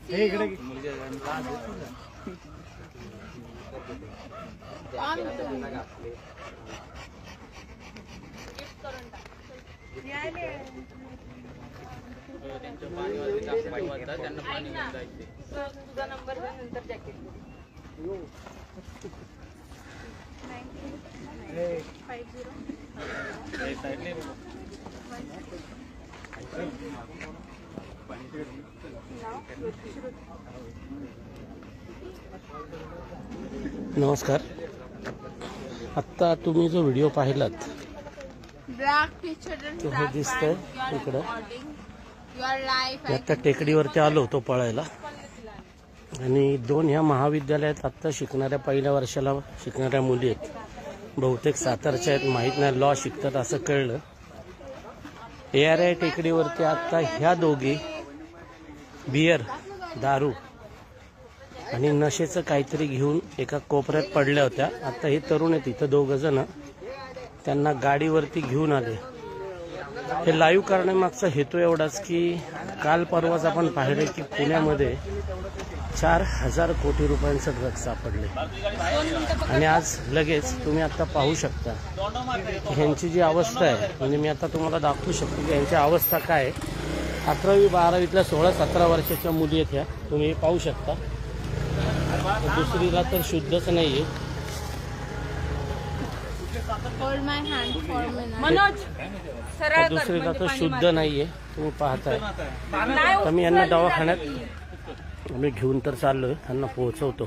तुझा नंबर नंतर जॅकेट नमस्कार. आत्ता तुम्ही जो व्हिडिओ पाहिलात तो हे दिसतंय इकडं. आता टेकडीवरती आलो होतो पळायला आणि दोन ह्या महाविद्यालयात आत्ता शिकणाऱ्या पहिल्या वर्षाला शिकणाऱ्या मुली आहेत. बहुतेक सातारच्या आहेत, माहीत नाही, लॉ शिकतात असं कळलं. ARI टेकडीवरती आत्ता ह्या दोघी बियर, दारू आणि नशेचं काहीतरी घेऊन एका कोपऱ्यात पडल्या होत्या. आता हे तरुण आहेत इथं दोघं जण, त्यांना गाडीवरती घेऊन आले. हे लाईव्ह करण्यामागचा हेतू एवढाच की काल परवाच आपण पाहिले की पुण्यामध्ये 4,000 कोटी रुपयांचं ड्रग्ज सापडले आणि आज लगेच तुम्ही आता पाहू शकता ह्यांची जी अवस्था आहे. म्हणजे मी आता तुम्हाला दाखवू शकतो की यांची अवस्था काय आहे. 11वी 12वीतल्या 16-17 वर्षाच्या मुली आहेत ह्या, तुम्ही पाहू शकता. दुसरीला तर शुद्धच नाहीये. दुसरीला तर शुद्ध नाहीये, तुम्ही पाहताय. तर मी यांना दवाखान्यात आम्ही घेऊन तर चाललोय, त्यांना पोहोचवतो.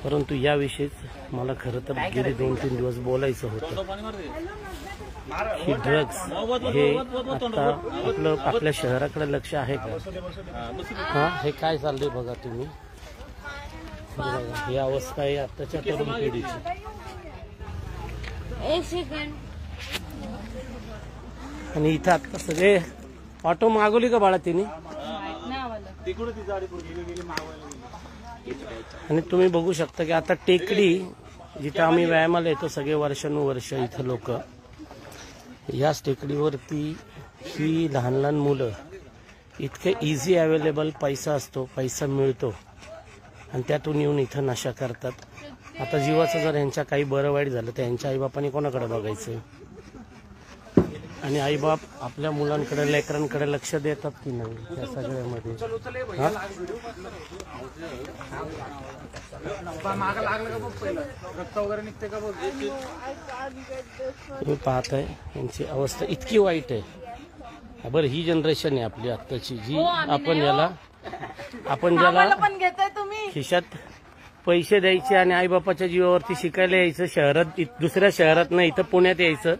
परंतु याविषयीच मला खरं तर गेले 2-3 दिवस बोलायचं होतं. ही ड्रग्ज हे आता आपल्या शहराकडे लक्ष आहे का? हा, हे काय चाललंय बघा तुम्ही. ही अवस्था आहे आताच्या तरुण पिढीची. आणि इथं आता सगळे ऑटो मागवली का बाळा तिने? आणि तुम्ही बघू शकता की आता टेकडी जिथं आम्ही व्यायामाला येतो सगळे वर्षानुवर्ष इथं लोक, याच टेकडीवरती ही लहान लहान मुलं इतके इझी अवेलेबल पैसा असतो, पैसा मिळतो आणि त्यातून येऊन इथं नशा करतात. आता जीवाचं जर यांच्या काही बरं वाईट झालं तर यांच्या आईबापांनी कोणाकडे बघायचं? आणि आईबाप आपल्या मुलांकडे लेकरांकडे लक्ष देतात की नाही या सगळ्यामध्ये? तुम्ही पाहताय यांची अवस्था इतकी वाईट आहे. बरं, ही जनरेशन आहे आपली आत्ताची, जी आपण ज्याला खिशात पैसे द्यायचे आणि आईबापाच्या जीवावरती शिकायला यायचं, शहरात दुसऱ्या शहरात नाही इथं पुण्यात यायचं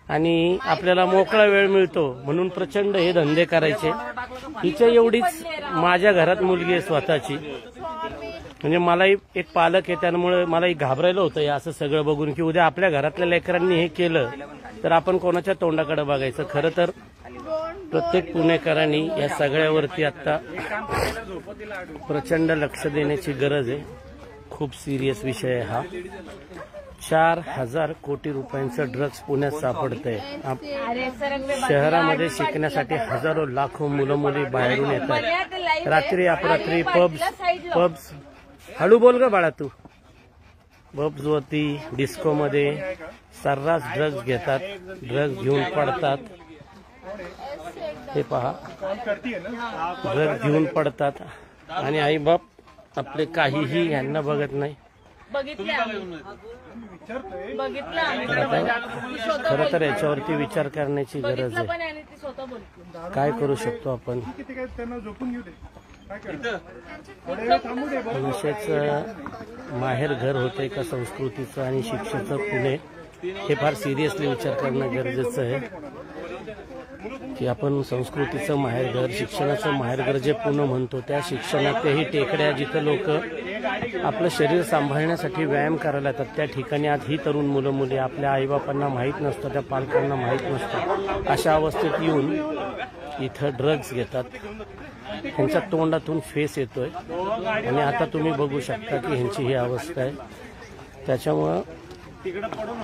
आणि आपल्याला मोकळा वेळ मिळतो म्हणून प्रचंड हे धंदे करायचे. हिच्या एवढीच माझ्या घरात मुलगी आहे स्वतःची. म्हणजे मलाही एक पालक आहे, त्यामुळे मलाही घाबरायला होतं या असं सगळं बघून की उद्या आपल्या घरातल्या लेकरांनी हे केलं तर आपण कोणाच्या तोंडाकडे बघायचं. खरं तर प्रत्येक पुणेकरांनी या सगळ्यावरती आता प्रचंड लक्ष देण्याची गरज आहे. खूप सिरियस विषय आहे हा. 4,000 कोटी रुपयांचं ड्रग्ज पुण्यात सापडतंय. शहरामध्ये शिकण्यासाठी हजारो लाखो मुलं मुली बाहेरून येतात. रात्री अपरात्री पब्स हळू बोल ग बाळा तू. पब्सवरती डिस्कोमध्ये सर्रास ड्रग्ज घेतात, ड्रग्ज घेऊन पडतात. हे पहा, ड्रग्ज घेऊन पडतात आणि आईबाप आपले काहीही यांना बघत नाही. खरं तर याच्यावरती विचार करण्याची गरज आहे. काय करू शकतो आपण? नशेचं माहेर घर होतंय का संस्कृतीचं आणि शिक्षेचं पुणे, हे फार सिरियसली विचार करणं गरजेचं आहे की आपण संस्कृतीचं माहेरघर, शिक्षणाचं माहेरघर जे पुणे म्हणतो, त्या शिक्षणातही टेकड्या जिथं लोक आपलं शरीर सांभाळण्यासाठी व्यायाम करायला येतात, त्या ठिकाणी आज ही तरुण मुलं मुली आपल्या आईबापांना माहीत नसतं, त्या पालकांना माहीत नसतं, अशा अवस्थेत येऊन इथं ड्रग्ज घेतात. ह्यांच्या तोंडातून फेस येतोय आणि आता तुम्ही बघू शकता की ह्यांची ही अवस्था आहे. त्याच्यामुळं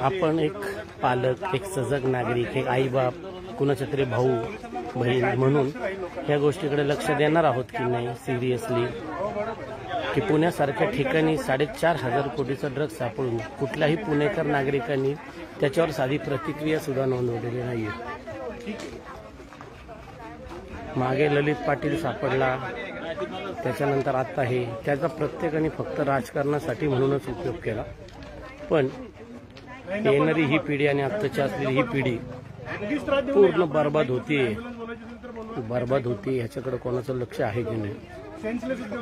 आपण एक पालक, एक सजग नागरिक, एक आईबाप, कुणाचे तरी भाऊ बहीण म्हणून या गोष्टीकडे लक्ष देणार आहोत की नाही सिरियसली, की पुण्यासारख्या ठिकाणी 4,500 कोटीचा ड्रग्ज सापडून कुठल्याही पुणेकर नागरिकांनी त्याच्यावर साधी प्रतिक्रिया सुद्धा नोंदवलेली नाहीये. मागे ललित पाटील सापडला, त्याच्यानंतर आता हे, त्याचा प्रत्येकाने फक्त राजकारणासाठी म्हणूनच उपयोग केला. पण येणारी ही पिढी आणि आत्ताची असलेली ही पिढी पूर्ण बर्बाद होतीये ह्याच्याकडे कोणाचं लक्ष आहे की नाही,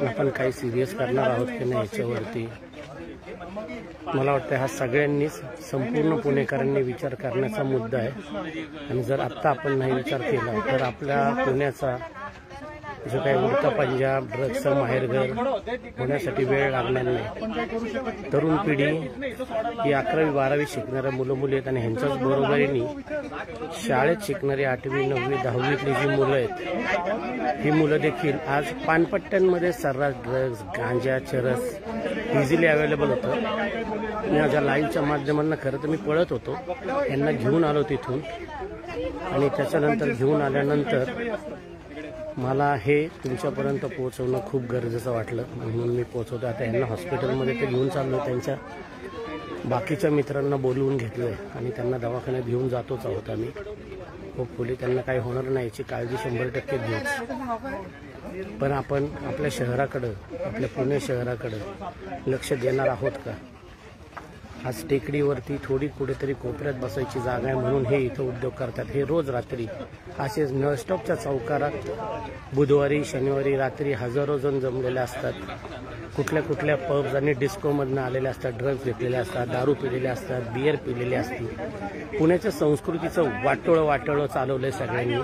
आपण काही सिरियस करणार आहोत की नाही याच्यावरती मला वाटतं हा सगळ्यांनीच संपूर्ण पुणेकरांनी विचार करण्याचा मुद्दा आहे. आणि जर आत्ता आपण नाही विचार केला तर आपल्या पुण्याचा जो काही उडता पंजाब ड्रग्सचं माहेरघर होण्यासाठी वेळ लागणार नाही. तरुण पिढी ही 11वी 12वी शिकणाऱ्या मुलं मुली आहेत आणि ह्यांच्याच बरोबरीने शाळेत शिकणारी 8वी 9वी 10वीतली जी मुलं आहेत ही मुलं देखील आज पानपट्ट्यांमध्ये सर्रास ड्रग्ज गांजा चरस इझिली अवेलेबल होतं. माझ्या लाईव्हच्या माध्यमांना खरं तर मी पळत होतो, यांना घेऊन आलो तिथून आणि त्याच्यानंतर घेऊन आल्यानंतर मला हे तुमच्यापर्यंत पोहोचवणं खूप गरजेचं वाटलं म्हणून मी पोहोचवतो. आता यांना हॉस्पिटलमध्ये ते घेऊन चाललो, त्यांच्या बाकीच्या मित्रांना बोलवून घेतलं आहे आणि त्यांना दवाखान्यात घेऊन जातोच आहोत आम्ही. होपफुली त्यांना काही होणार नाही याची काळजी 100% घेऊच. पण आपण आपल्या शहराकडं, आपल्या पुणे शहराकडं लक्ष देणार आहोत का? आज टेकडीवरती थोडी कुठेतरी कोपऱ्यात बसायची जागा आहे म्हणून हे इथं उद्योग करतात. हे रोज रात्री असेच नॉनस्टॉपच्या चौकारात बुधवारी शनिवारी रात्री हजारो जण जमलेले असतात. कुठल्या पब्स आणि डिस्कोमधनं आलेले असतात, ड्रग्ज घेतलेले असतात, दारू पिलेले असतात, बियर पिलेली असते. पुण्याच्या संस्कृतीचं वाटोळं चालवलंय सगळ्यांनी.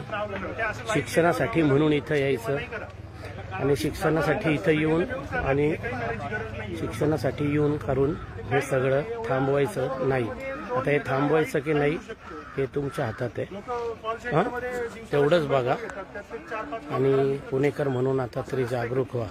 शिक्षणासाठी म्हणून इथं यायचं आणि शिक्षणासाठी येऊन करून हे सगळं थांबवायचं नाही. आता हे थांबवायचं की नाही हे तुमच्या हातात आहे. तेवढंच बघा आणि पुणेकर म्हणून आता तरी जागरूक व्हा.